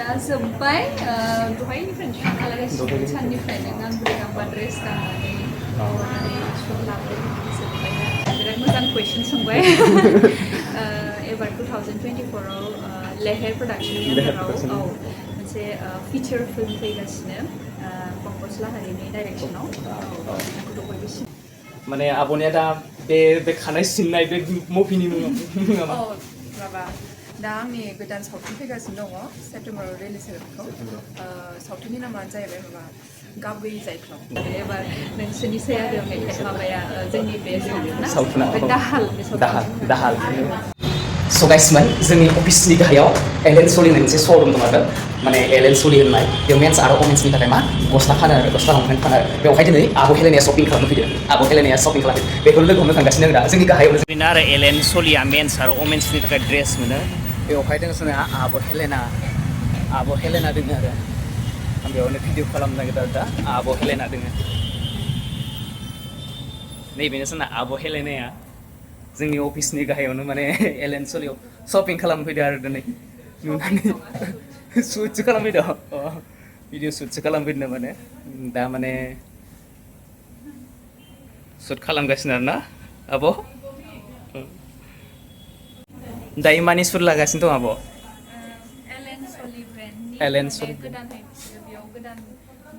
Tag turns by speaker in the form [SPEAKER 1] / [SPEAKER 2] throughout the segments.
[SPEAKER 1] दा जोब्बाय दहायनिफ्रायनो खालामगासिनो साननिफ्रायनो गांब्रै गांबा ड्रेस गाननानै माबानानै शुट लाबोदों जोब्बाय बिराद मोजां कुइसन सोंबाय एबार 2024आव लेहेर प्रडाक्शननि आन्दाराव मोनसे फिचार फिल्म फैगासिनो पंकज लाहारिनि डाइरेक्शनाव
[SPEAKER 2] माने आब'निया दा बे खानाय सिननाय बे मुभिनि मुङा मा?
[SPEAKER 1] माबा दा आंनि गोदान सावथुन फैगासिनो दङ सेप्टेम्बराव रिलिज जागोन सावथुननि नामानो जाहैबाय माबा गाबै जायख्लं एबार नोंसोरनि आरो मेथाइ माबाया जोंनि बे सावथुना
[SPEAKER 2] दाहाल स' गाइसमोन जोंनि अफिसनि गाहायाव एलेन सलि मोनसे श'रुम दं आरो माने एलेन सलि होननाय बेयाव मेन्स आरो वमेन्सनि थाखाय मा गस्ला फानो आरो गस्ला लंपेन्ट फानो आरो बेवहाय दिनै आब' हेलेनाया शपिं खालामनो फैदों आब' हेलेनाया शपिं खालामदों बेखौनो लोगो हमनो थांगासिनो दा जोंनि गाहायावनो जोंना आरो एलेन सलिया मेन्स आरो वमेन्सनि थाखाय ड्रेस मोनो बेवहाय दङ जोंना आब' हेलेना दङ आरो आं बेयावनो भिडिअ खालामनो नागिरदों दा आब' हेलेना दङ नैबेनो जोंना आब' हेलेनाया जोंनि अफिसनि गाहायावनो माने एलेन सलियाव शपिं खालामनो फैदों आरो दिनै नुनानै शुटसो खालामफैदों भिडिअ शुटसो खालामफैदों माने दा माने शुट खालामगासिनो आरो ना आब' दायो मानि शुट लागासिनो दं आब' एलेन सलि
[SPEAKER 1] गोदानहाय बेयाव गोदान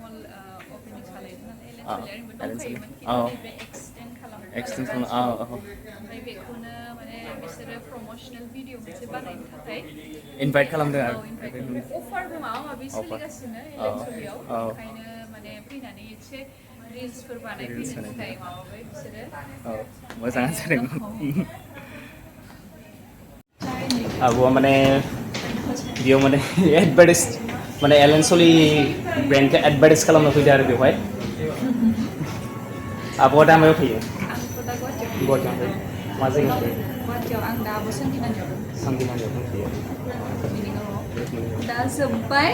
[SPEAKER 1] मल अपेनिं खालामदों नालाय एलेन सलिया एक्सटेन्ड खालामदों ओमफ्राय बेखौनो माने बिसोरो प्रम'सनेल भिडिअ मोनसे बानायनो थाखाय
[SPEAKER 2] इनभाइट खालामदों आरो
[SPEAKER 1] अफारबो माबा माबि सोलिगासिनो एलेन सलियाव ओंखायनो माने फैनानै एसे रिल्सफोर बानायफैनो थाखाय माबाबाय बिसोरो
[SPEAKER 2] मोजाङानो जादों आब'आ माने बेयाव माने एडभार्टाइज माने एलेन सलि ब्रेन्डखौ एडभार्टाइज खालामनो फैदों आरो बेवहाय आब'आ दा मायाव फैयो गुवाहाटियाव फैयो मा जायगायाव फैयो
[SPEAKER 1] गुवाहाटियाव आं दा आब'
[SPEAKER 2] संगिनानियाव फैयो
[SPEAKER 1] दा जोब्बाय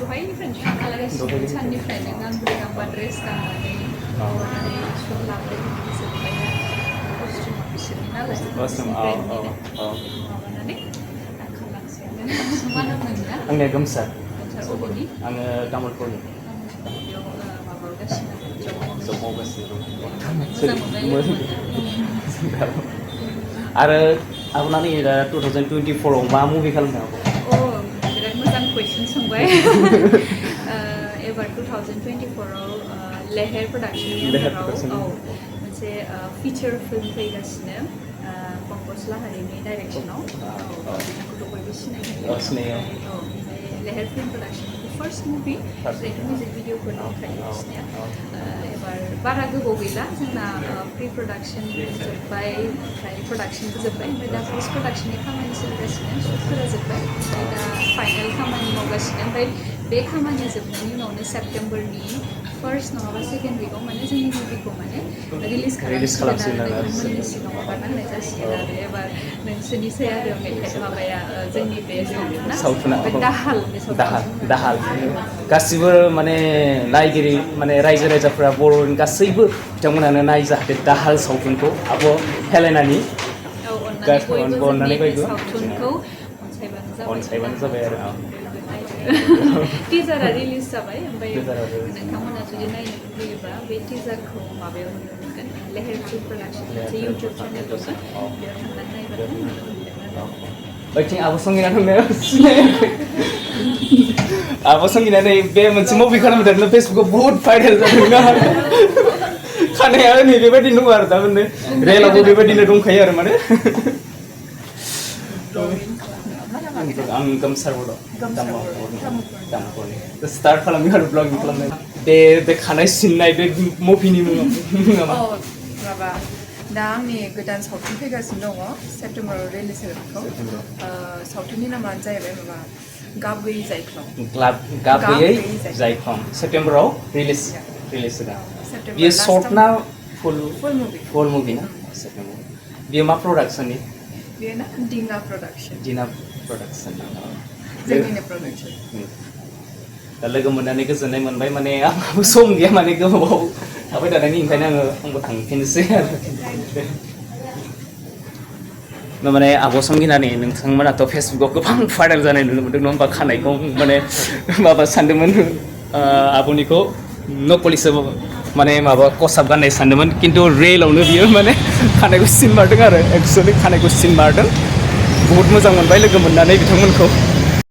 [SPEAKER 1] दहायनिफ्रायनो खालामगासिनो साननिफ्रायनो गांब्रै गांबा ड्रेस गाननानै माबानानै शुट लाबोदों जोब्बाय कस्टिउमा बिसोरनि नालाय माबानानै मा नाम नोंना
[SPEAKER 2] आंनिया गोमसार
[SPEAKER 1] बबेनि
[SPEAKER 2] आङो तामुलपुरनि
[SPEAKER 1] बेयाव माबागासिनो
[SPEAKER 2] जब मावगासिनो
[SPEAKER 1] मोजां
[SPEAKER 2] आरो आब'ना नै दा 2024आव मा मुभि खालामदों आब'
[SPEAKER 1] बिराद मोजां कुइसन सोंबाय एबार 2024आव लेहेर प्रडाक्शननि आन्दाराव मोनसे फिचार फिल्म फैगासिनो पंकज लाहारिनि डाइरेक्शनाव बेखौथ' बयबो सिनायो लेहेर फिल्म प्रडाक्शननि फार्स्ट मुभि मिउजिक भिडिअफोर दंखायो बिसोरनिया एबार बारा गोबाव गैला जोंना प्रि प्रडाक्शन जोब्बाय ओमफ्राय प्रडाक्शनबो जोब्बाय ओमफ्राय दा पस्ट प्रडाक्शननि खामानि सोलिगासिनो शुटफोरा जोब्बाय ओमफ्राय दा फाइनाल खामानि मावगासिनो ओमफ्राय बे खामानि जोबनायनि उनावनो सेप्टेम्बरनि फार्स्ट नङाबा सेकेन्ड उइकआव माने जोंनि मुभिखौ माने रिलिज खालामसिगोन आरो नोंथांमोननि सिगाङाव हगारना होनाय जासिगोन आरो एबार नोंसोरनिसै आरो मेथाइ माबाया जोंनि बे सावथुना
[SPEAKER 2] दाहाल गासिबो माने नायगिरि माने रायजो राजाफोरा बर'नि गासैबो बिथांमोनानो नाय जाहाथे दाहाल सावथुनखौ आब' हेलेनानि
[SPEAKER 1] अननानै बयबो सावथुनखौ
[SPEAKER 2] अनसायबानो जाबाय आरो
[SPEAKER 1] टिजारा रिलिज जाबाय ओमफ्राय नोंथांमोना जुदि नायनो लुबैयोबा बे टिजारखौ माबायाव नुनो मोनगोन लेहेर फिल्म प्रडाक्शन मोनसे इउटुब चेनेल दङ बेयाव थांनानै नायबानो नुनो मोनगोन
[SPEAKER 2] ओइथिं आब' संगिना थांनायाव सिनायाखै आब' संगिना नै बे मोनसे मुभि खालामदों फेसबुकाव बहुत भाइरेल जादों ना खानाया नै बेबायदि दङ आरो थारमाने रेलावबो बेबायदिनो दंखायो आरो माने आं गोमसारबो दं तामुलपुरनि स्टार्ट खालामदों आरो ब्लगिं खालामनाय बे खानाय सिननाय बे मुभिनि मुङा मा?
[SPEAKER 1] माबा दा आंनि गोदान सावथुन फैगासिनो दङ सेप्टेम्बराव रिलिज जागोन सावथुननि नामानो जाहैबाय माबा गाबै जायख्लं
[SPEAKER 2] सेप्टेम्बराव रिलिज जागोन बेयो शर्ट ना फुल मुभि ना बेयो मा प्रडाक्शननि
[SPEAKER 1] बेयो ना दिना प्रडाक्शन जोंनिनो प्रडाक्शन
[SPEAKER 2] दा लोगो मोननानै गोजोननाय मोनबाय माने आंहाबो सम गैया माने गोबाव थाबाय थानायनि ओंखायनो आंबो थांफिननोसै आरो माने आब' संगिनानि नोंथांमोनाथ' फेसबुकाव गोबां भाइरेल जानाय नुनो मोन्दों नङा होमबा खानायखौ माने माबा सानदोंमोन आब'निखौ नकलिसो माने माबा कसाब गाननाय सानदोंमोन खिन्थु रियेलावनो बियो माने खानायखौ सिन मारदों आरो एक्सुवेलि खानायखौ सिन मारदों बहुत मोजां मोनबाय लोगो मोननानै बिथांमोनखौ